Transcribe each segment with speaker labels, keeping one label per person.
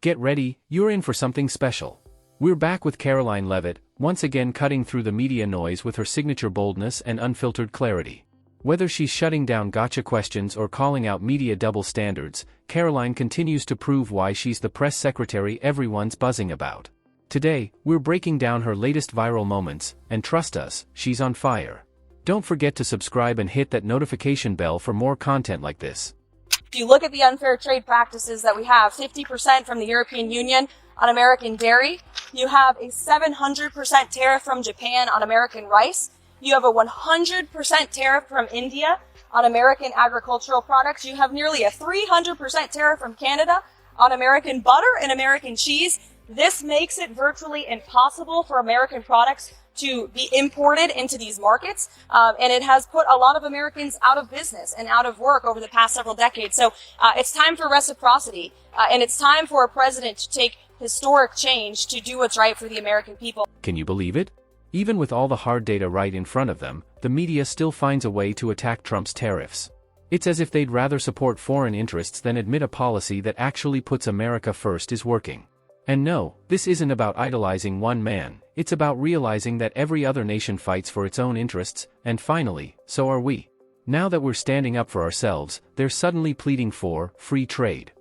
Speaker 1: Get ready, you're in for something special. We're back with Karoline Leavitt, once again cutting through the media noise with her signature boldness and unfiltered clarity. Whether she's shutting down gotcha questions or calling out media double standards, Karoline continues to prove why she's the press secretary everyone's buzzing about. Today, we're breaking down her latest viral moments, and trust us, she's on fire. Don't forget to subscribe and hit that notification bell for more content like this.
Speaker 2: If you look at the unfair trade practices that we have, 50% from the European Union on American dairy, you have a 700% tariff from Japan on American rice, you have a 100% tariff from India on American agricultural products. You have nearly a 300% tariff from Canada on American butter and American cheese. This makes it virtually impossible for American products to be imported into these markets, and it has put a lot of Americans out of business and out of work over the past several decades. So it's time for reciprocity, and it's time for a president to take historic change to do what's right for the American people.
Speaker 1: Can you believe it? Even with all the hard data right in front of them, the media still finds a way to attack Trump's tariffs. It's as if they'd rather support foreign interests than admit a policy that actually puts America first is working. And no, this isn't about idolizing one man, it's about realizing that every other nation fights for its own interests, and finally, so are we. Now that we're standing up for ourselves, they're suddenly pleading for free trade.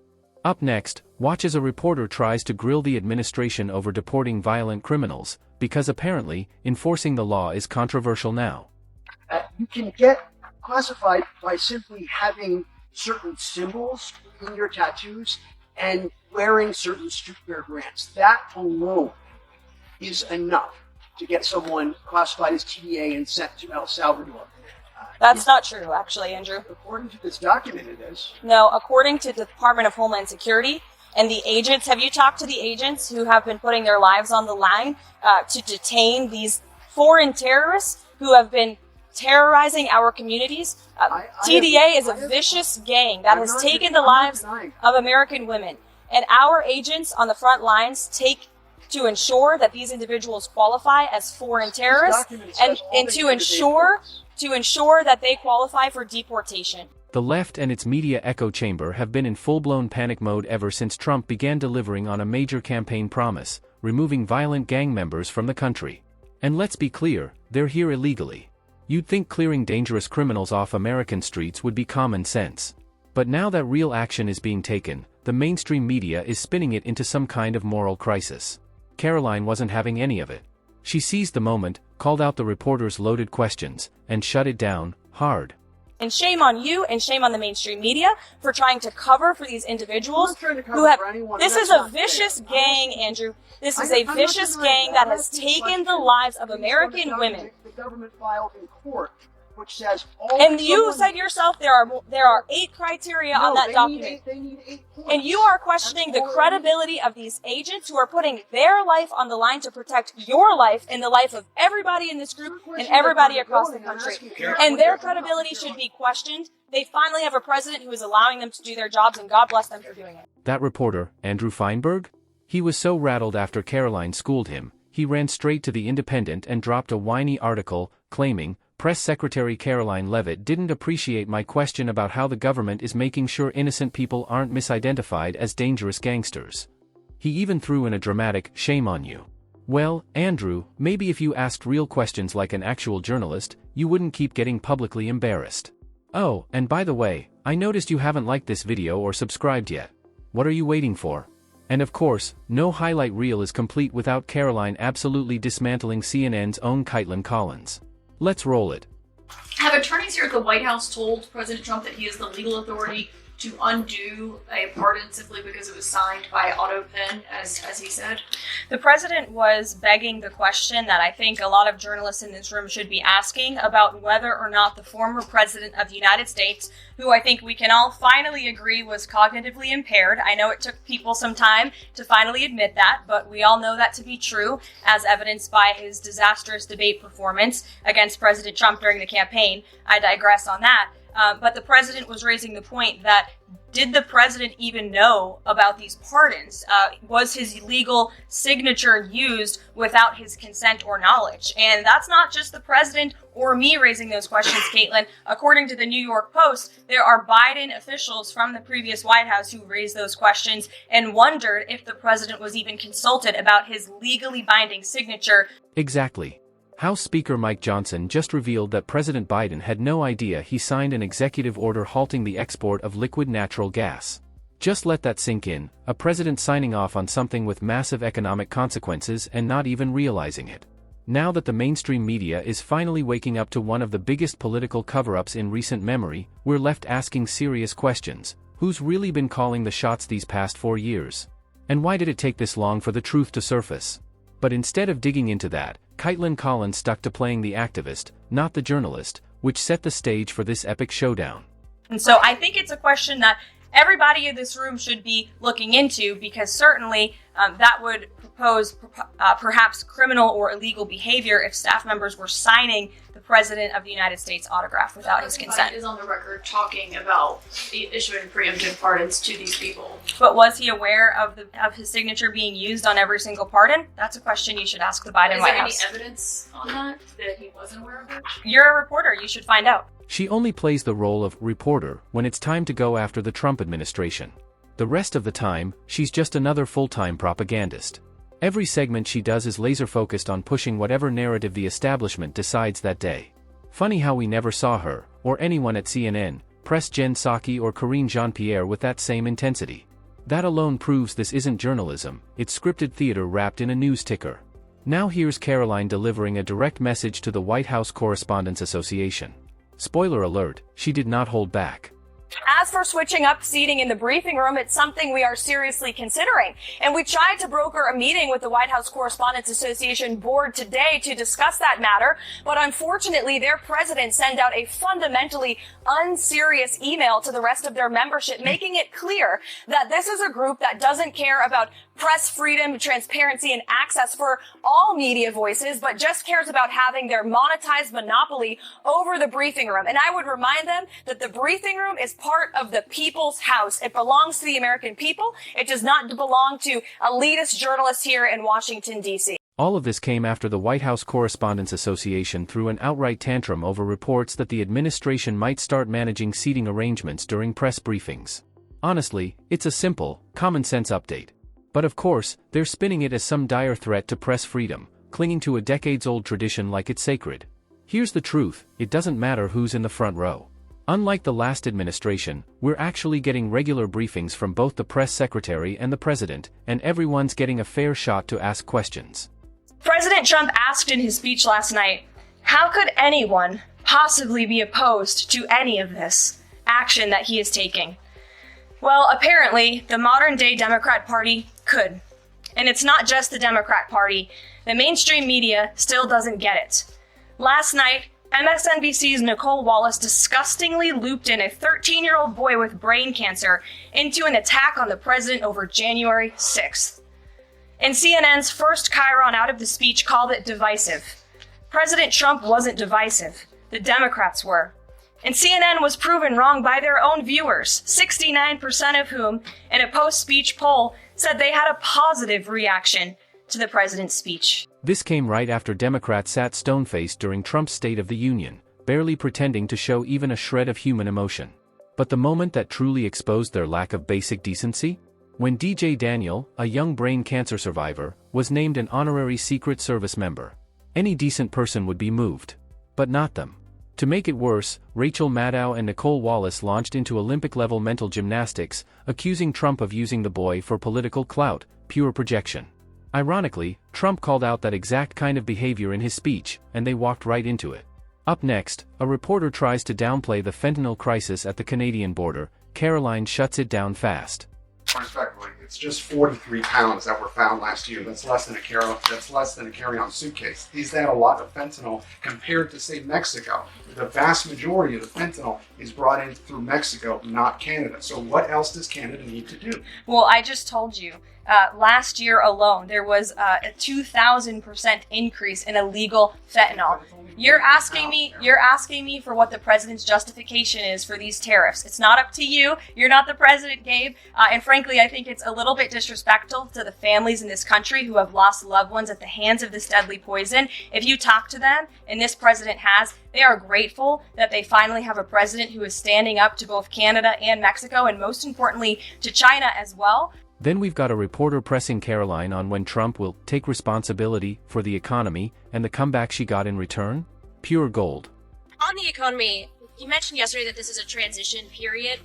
Speaker 1: Up next, watch as a reporter tries to grill the administration over deporting violent criminals, because apparently, enforcing the law is controversial now.
Speaker 3: You can get classified by simply having certain symbols in your tattoos and wearing certain streetwear brands. That alone is enough to get someone classified as TDA and sent to El Salvador.
Speaker 2: That's not true, actually, Andrew.
Speaker 3: According to this document, it is.
Speaker 2: No, according to the Department of Homeland Security and the agents, have you talked to the agents who have been putting their lives on the line to detain these foreign terrorists who have been terrorizing our communities? TDA is a vicious gang that has taken the lives of American women. And our agents on the front lines take to ensure that these individuals qualify as foreign terrorists and to ensure that they qualify for deportation.
Speaker 1: The left and its media echo chamber have been in full-blown panic mode ever since Trump began delivering on a major campaign promise, removing violent gang members from the country. And let's be clear, they're here illegally. You'd think clearing dangerous criminals off American streets would be common sense. But now that real action is being taken, the mainstream media is spinning it into some kind of moral crisis. Karoline wasn't having any of it. She seized the moment, called out the reporter's loaded questions, and shut it down, hard.
Speaker 2: And shame on you and shame on the mainstream media for trying to cover for these individuals who have... This is a vicious gang, Andrew. This is a vicious gang that has taken the lives of American women.
Speaker 3: The government filed in court, which says
Speaker 2: and you said yourself there are 8 criteria on that document.
Speaker 3: They need 8 points.
Speaker 2: And you are questioning the credibility of these agents who are putting their life on the line to protect your life and the life of everybody in this group and everybody across the country. And their credibility should be questioned. They finally have a president who is allowing them to do their jobs, and God bless them for doing it.
Speaker 1: That reporter, Andrew Feinberg? He was so rattled after Karoline schooled him, he ran straight to The Independent and dropped a whiny article, claiming, Press Secretary Karoline Leavitt didn't appreciate my question about how the government is making sure innocent people aren't misidentified as dangerous gangsters. He even threw in a dramatic, shame on you. Well, Andrew, maybe if you asked real questions like an actual journalist, you wouldn't keep getting publicly embarrassed. Oh, and by the way, I noticed you haven't liked this video or subscribed yet. What are you waiting for? And of course, no highlight reel is complete without Karoline absolutely dismantling CNN's own Karoline Collins. Let's roll it.
Speaker 4: Have attorneys here at the White House told President Trump that he has the legal authority to undo a pardon simply because it was signed by AutoPen, as he said?
Speaker 2: The president was begging the question that I think a lot of journalists in this room should be asking about whether or not the former president of the United States, who I think we can all finally agree was cognitively impaired. I know it took people some time to finally admit that, but we all know that to be true, as evidenced by his disastrous debate performance against President Trump during the campaign. I digress on that. But the president was raising the point that Did the president even know about these pardons? Was his legal signature used without his consent or knowledge? And that's not just the president or me raising those questions, Caitlin. According to the New York Post, there are Biden officials from the previous White House who raised those questions and wondered if the president was even consulted about his legally binding signature.
Speaker 1: Exactly. House Speaker Mike Johnson just revealed that President Biden had no idea he signed an executive order halting the export of liquid natural gas. Just let that sink in, a president signing off on something with massive economic consequences and not even realizing it. Now that the mainstream media is finally waking up to one of the biggest political cover-ups in recent memory, we're left asking serious questions. Who's really been calling the shots these past 4 years? And why did it take this long for the truth to surface? But instead of digging into that, Karoline Collins stuck to playing the activist, not the journalist, which set the stage for this epic showdown.
Speaker 2: And so I think it's a question that everybody in this room should be looking into, because certainly that would propose perhaps criminal or illegal behavior if staff members were signing the President of the United States autograph without his consent.
Speaker 4: Biden is on the record talking about issuing preemptive pardons to these people.
Speaker 2: But was he aware of his signature being used on every single pardon? That's a question you should ask the Biden White House.
Speaker 4: Is there any evidence on that he wasn't aware of it?
Speaker 2: You're a reporter. You should find out.
Speaker 1: She only plays the role of reporter when it's time to go after the Trump administration. The rest of the time, she's just another full-time propagandist. Every segment she does is laser-focused on pushing whatever narrative the establishment decides that day. Funny how we never saw her, or anyone at CNN, press Jen Psaki or Karine Jean-Pierre with that same intensity. That alone proves this isn't journalism, it's scripted theater wrapped in a news ticker. Now here's Karoline delivering a direct message to the White House Correspondents Association. Spoiler alert, she did not hold back.
Speaker 2: As for switching up seating in the briefing room, it's something we are seriously considering. And we tried to broker a meeting with the White House Correspondents Association board today to discuss that matter. But unfortunately, their president sent out a fundamentally unserious email to the rest of their membership, making it clear that this is a group that doesn't care about press freedom, transparency, and access for all media voices, but just cares about having their monetized monopoly over the briefing room. And I would remind them that the briefing room is part of the people's house. It belongs to the American people. It does not belong to elitist journalists here in Washington, D.C.
Speaker 1: All of this came after the White House Correspondents Association threw an outright tantrum over reports that the administration might start managing seating arrangements during press briefings. Honestly, it's a simple, common-sense update. But of course, they're spinning it as some dire threat to press freedom, clinging to a decades-old tradition like it's sacred. Here's the truth, it doesn't matter who's in the front row. Unlike the last administration, we're actually getting regular briefings from both the press secretary and the president, and everyone's getting a fair shot to ask questions.
Speaker 2: President Trump asked in his speech last night, how could anyone possibly be opposed to any of this action that he is taking? Well, apparently, the modern-day Democrat Party could. And it's not just the Democrat Party. The mainstream media still doesn't get it. Last night, MSNBC's Nicole Wallace disgustingly looped in a 13-year-old boy with brain cancer into an attack on the president over January 6th. And CNN's first chyron out of the speech called it divisive. President Trump wasn't divisive. The Democrats were. And CNN was proven wrong by their own viewers, 69% of whom, in a post-speech poll, said they had a positive reaction to the president's speech.
Speaker 1: This came right after Democrats sat stone-faced during Trump's State of the Union, barely pretending to show even a shred of human emotion. But the moment that truly exposed their lack of basic decency? When DJ Daniel, a young brain cancer survivor, was named an honorary Secret Service member. Any decent person would be moved. But not them. To make it worse, Rachel Maddow and Nicole Wallace launched into Olympic-level mental gymnastics, accusing Trump of using the boy for political clout, pure projection. Ironically, Trump called out that exact kind of behavior in his speech, and they walked right into it. Up next, a reporter tries to downplay the fentanyl crisis at the Canadian border. Karoline shuts it down fast.
Speaker 5: Respectfully, it's just 43 pounds that were found last year. That's less than a carry-on suitcase. Is that a lot of fentanyl compared to, say, Mexico? the vast majority of the fentanyl is brought in through Mexico, not Canada. So what else does Canada need to do?
Speaker 2: Well, I just told you. Last year alone, there was a 2,000% increase in illegal fentanyl. You're asking me for what the president's justification is for these tariffs. It's not up to you. You're not the president, Gabe. And frankly, I think it's a little bit disrespectful to the families in this country who have lost loved ones at the hands of this deadly poison. If you talk to them, and this president has, they are grateful that they finally have a president who is standing up to both Canada and Mexico, and most importantly, to China as well.
Speaker 1: Then we've got a reporter pressing Karoline on when Trump will take responsibility for the economy and the comeback she got in return. Pure gold.
Speaker 6: On the economy, you mentioned yesterday that this is a transition period.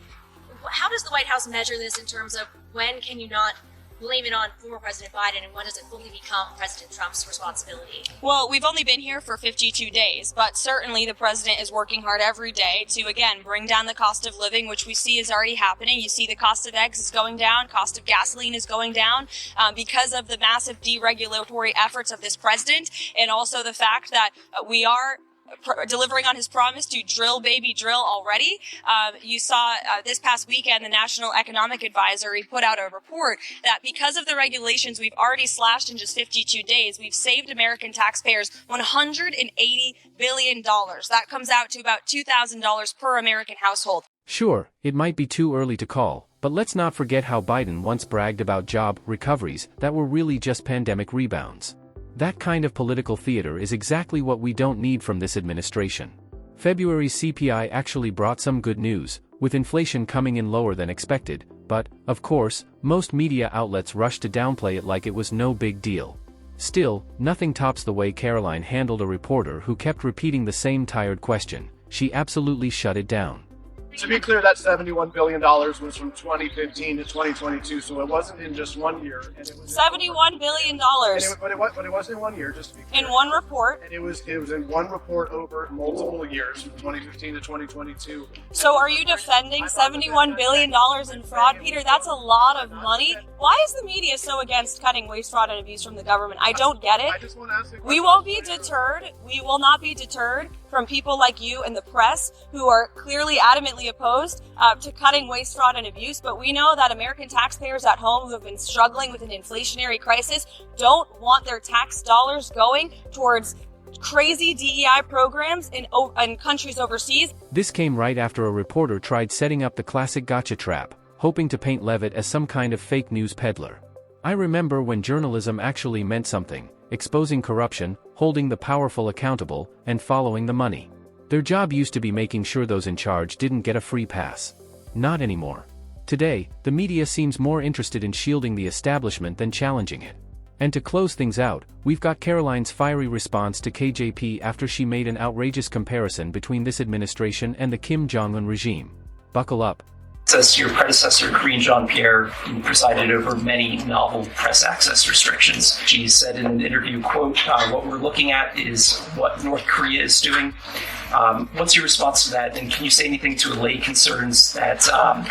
Speaker 6: How does the White House measure this in terms of when can you not blame it on former President Biden and when does it fully become President Trump's responsibility?
Speaker 2: Well, we've only been here for 52 days, but certainly the president is working hard every day to, again, bring down the cost of living, which we see is already happening. You see the cost of eggs is going down, cost of gasoline is going down because of the massive deregulatory efforts of this president, and also the fact that we are delivering on his promise to drill, baby, drill already. You saw this past weekend, the National Economic Advisory put out a report that because of the regulations we've already slashed in just 52 days, we've saved American taxpayers $180 billion. That comes out to about $2,000 per American household.
Speaker 1: Sure, it might be too early to call, but let's not forget how Biden once bragged about job recoveries that were really just pandemic rebounds. That kind of political theater is exactly what we don't need from this administration. February's CPI actually brought some good news, with inflation coming in lower than expected, but, of course, most media outlets rushed to downplay it like it was no big deal. Still, nothing tops the way Karoline handled a reporter who kept repeating the same tired question. She absolutely shut it down.
Speaker 7: To be clear, that $71 billion was from 2015 to 2022, so it wasn't in just 1 year. And it was
Speaker 2: $71 billion
Speaker 7: but it wasn't in 1 year, just to be clear.
Speaker 2: in one report.
Speaker 7: And it was in one report over multiple years, from 2015 to 2022.
Speaker 2: So are you defending $71 billion in fraud, Peter? That's a lot of money. Why is the media so against cutting waste, fraud, and abuse from the government? I don't get
Speaker 7: I
Speaker 2: it.
Speaker 7: just want to ask a question.
Speaker 2: We won't be deterred. We will not be deterred from people like you and the press who are clearly adamantly opposed to cutting waste, fraud, and abuse. But we know that American taxpayers at home who have been struggling with an inflationary crisis don't want their tax dollars going towards crazy DEI programs in countries overseas.
Speaker 1: This came right after a reporter tried setting up the classic gotcha trap, hoping to paint Leavitt as some kind of fake news peddler. I remember when journalism actually meant something, exposing corruption, holding the powerful accountable, and following the money. Their job used to be making sure those in charge didn't get a free pass. Not anymore. Today, the media seems more interested in shielding the establishment than challenging it. And to close things out, we've got Karoline's fiery response to KJP after she made an outrageous comparison between this administration and the Kim Jong-un regime. Buckle up.
Speaker 8: Says your predecessor, Karine Jean-Pierre, presided over many novel press access restrictions. She said in an interview, quote, what we're looking at is what North Korea is doing. What's your response to that? And can you say anything to allay concerns that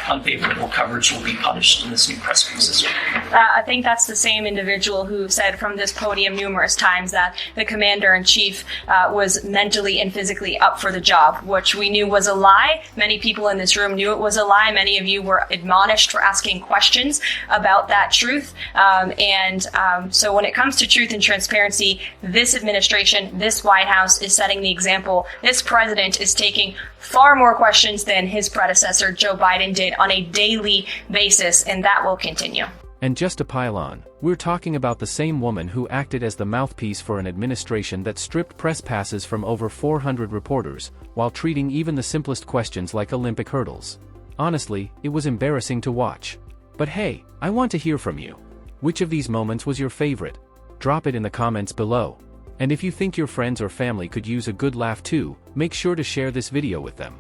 Speaker 8: unfavorable coverage will be punished in this new press freeze system?
Speaker 2: I think that's the same individual who said from this podium numerous times that the commander-in-chief was mentally and physically up for the job, which we knew was a lie. Many people in this room knew it was a lie. Many of you were admonished for asking questions about that truth. So when it comes to truth and transparency, this administration, this White House is setting the example. This president is taking far more questions than his predecessor, Joe Biden, did on a daily basis, and that will continue.
Speaker 1: And just to pile on, we're talking about the same woman who acted as the mouthpiece for an administration that stripped press passes from over 400 reporters, while treating even the simplest questions like Olympic hurdles. Honestly, it was embarrassing to watch. But hey, I want to hear from you. Which of these moments was your favorite? Drop it in the comments below. And if you think your friends or family could use a good laugh too, make sure to share this video with them.